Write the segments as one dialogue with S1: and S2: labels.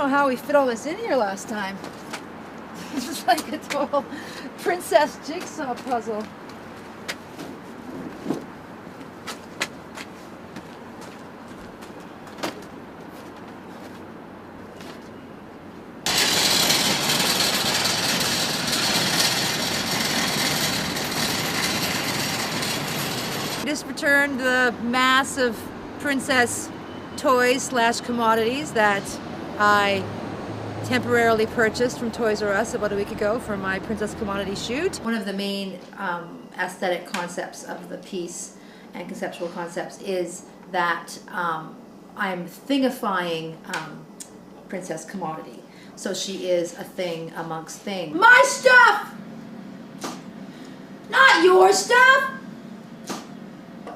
S1: know how we fit all this in here last time. This was like a total princess jigsaw puzzle. Just returned the mass of princess toys slash commodities that I temporarily purchased from Toys R Us about a week ago for my princess commodity shoot. One of the main aesthetic concepts of the piece and conceptual concepts is that I'm thingifying princess commodity. So she is a thing amongst things. My stuff! Not your stuff!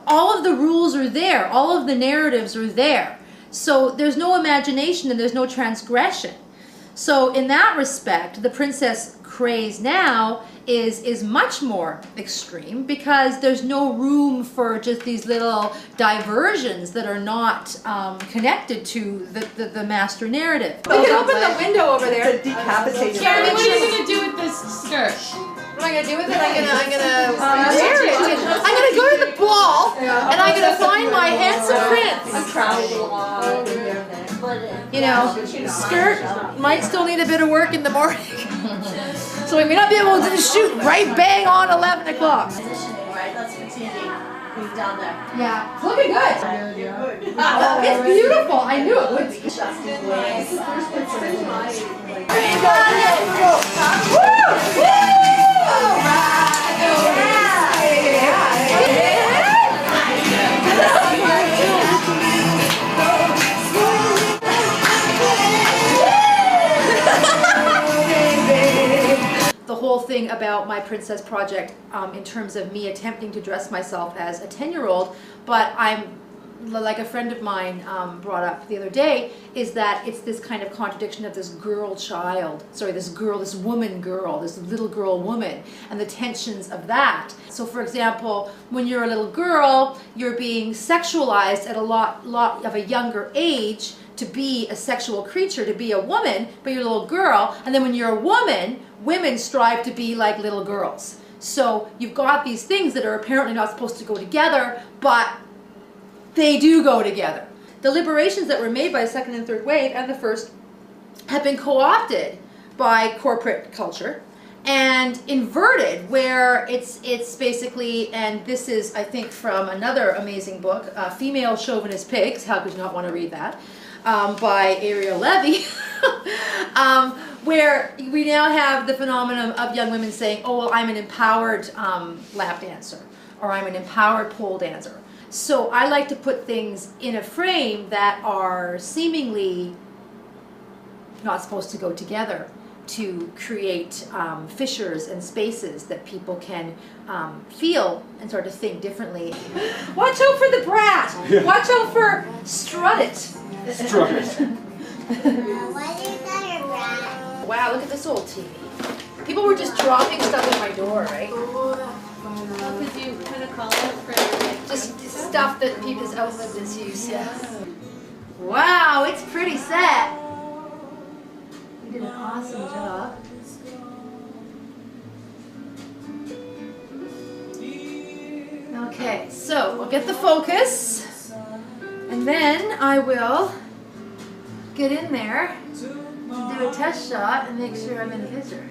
S1: All of the rules are there, all of the narratives are there. So there's no imagination and there's no transgression. So in that respect, the princess craze now is much more extreme because there's no room for just these little diversions that are not connected to the master narrative. We can open the window over there.
S2: It's a decapitated.
S3: Jeremy, what are you going to do with this skirt?
S1: What am I gonna do with it? I'm gonna wear it. I'm gonna go to the ball and I'm gonna find my handsome prince. You know, skirt might still need a bit of work in the morning, so we may not be able to shoot right bang on 11 o'clock.
S3: Right, that's for TV. He's down there.
S1: Yeah, it's looking good. It's beautiful. I knew it would be. The whole thing about my princess project in terms of me attempting to dress myself as a 10-year-old, but I'm like a friend of mine brought up the other day, is that it's this kind of contradiction of this this woman girl, this little girl woman, and the tensions of that. So for example, when you're a little girl, you're being sexualized at a lot of a younger age to be a sexual creature, to be a woman, but you're a little girl, and then when you're a woman, women strive to be like little girls. So you've got these things that are apparently not supposed to go together, but they do go together. The liberations that were made by the second and third wave and the first have been co-opted by corporate culture and inverted, where it's basically, and this is I think from another amazing book, Female Chauvinist Pigs, how could you not want to read that, by Ariel Levy, where we now have the phenomenon of young women saying, oh, well, I'm an empowered lap dancer, or I'm an empowered pole dancer. So I like to put things in a frame that are seemingly not supposed to go together to create fissures and spaces that people can feel and start to think differently. Watch out for the brat! Yeah. Watch out for Strut It!
S4: Strut It.
S1: Wow, look at this old TV. People were just dropping stuff at my door, right?
S3: Could you kind of call it for
S1: Just stuff that people's outlived its use, yeah. Wow, it's pretty set. You did an awesome job. Okay, so we'll get the focus, and then I will get in there and do a test shot and make sure I'm in the picture.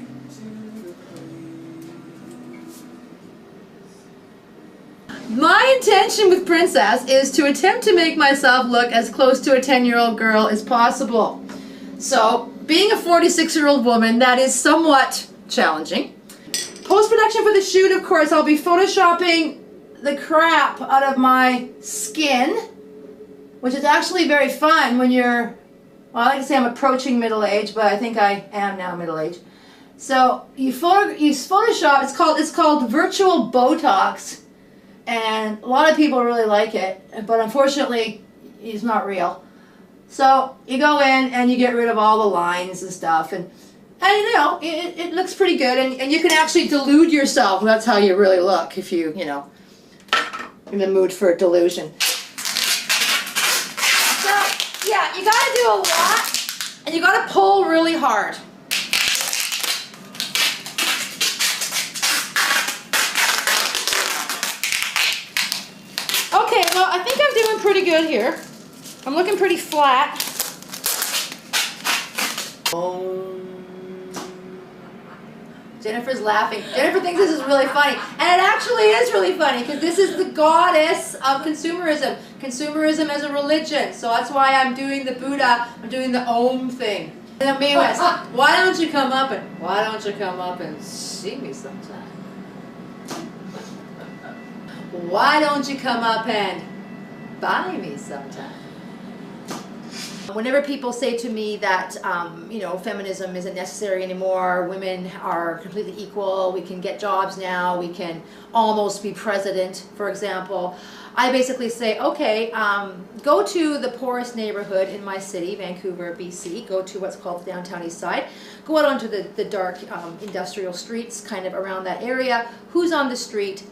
S1: My intention with Princess is to attempt to make myself look as close to a 10-year-old girl as possible. So, being a 46-year-old woman, that is somewhat challenging. Post-production for the shoot, of course, I'll be photoshopping the crap out of my skin, which is actually very fun when you're, well, I like to say I'm approaching middle age, but I think I am now middle age. So, you Photoshop, it's called virtual Botox. And a lot of people really like it, but unfortunately, it's not real. So you go in and you get rid of all the lines and stuff, and you know, it looks pretty good, and you can actually delude yourself. That's how you really look if you know, in the mood for delusion. So yeah, you gotta do a lot And you gotta pull really hard. Okay, well, I think I'm doing pretty good here. I'm looking pretty flat. Jennifer's laughing. Jennifer thinks this is really funny. And it actually is really funny because this is the goddess of consumerism. Consumerism as a religion. So that's why I'm doing the Buddha, I'm doing the Om thing. And then West, why don't you come up and see me sometime? Why don't you come up and buy me sometime? Whenever people say to me that, feminism isn't necessary anymore, women are completely equal, we can get jobs now, we can almost be president, for example, I basically say, okay, go to the poorest neighborhood in my city, Vancouver, BC, go to what's called the downtown east side, go out onto the dark industrial streets kind of around that area. Who's on the street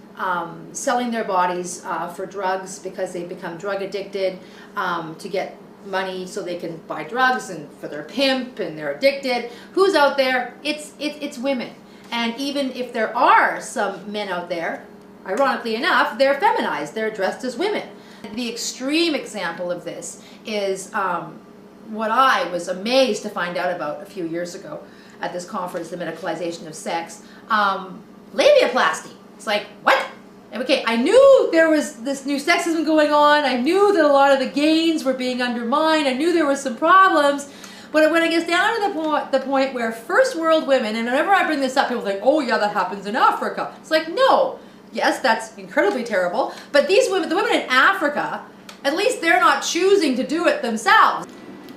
S1: selling their bodies for drugs because they become drug addicted to get money so they can buy drugs and for their pimp and they're addicted? Who's out there? It's women. And even if there are some men out there, ironically enough, they're feminized, they're dressed as women. The extreme example of this is what I was amazed to find out about a few years ago at this conference, the medicalization of sex, labiaplasty. It's like, what? Okay, I knew there was this new sexism going on. I knew that a lot of the gains were being undermined. I knew there were some problems. But when it gets down to the point where first world women, and whenever I bring this up, people think, oh yeah, that happens in Africa. It's like, no. Yes, that's incredibly terrible. But these women, the women in Africa, at least they're not choosing to do it themselves.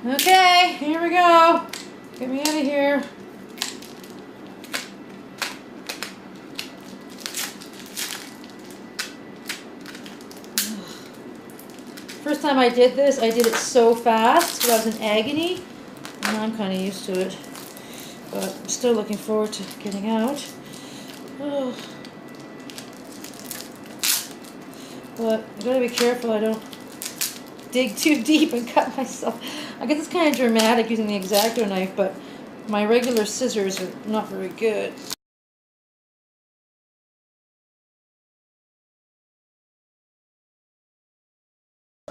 S1: Okay, here we go. Get me out of here. First time I did this, I did it so fast, so I was in agony. Now I'm kind of used to it, but I'm still looking forward to getting out. Oh. But I gotta be careful I don't dig too deep and cut myself. I guess it's kind of dramatic using the X-Acto knife, but my regular scissors are not very good.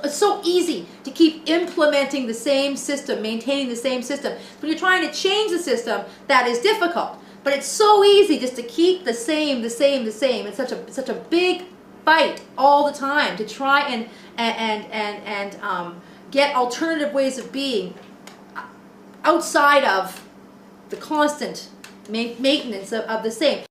S1: It's so easy to keep implementing the same system, maintaining the same system. When you're trying to change the system, that is difficult. But it's so easy just to keep the same. It's such a big fight all the time to try and get alternative ways of being outside of the constant maintenance of the same.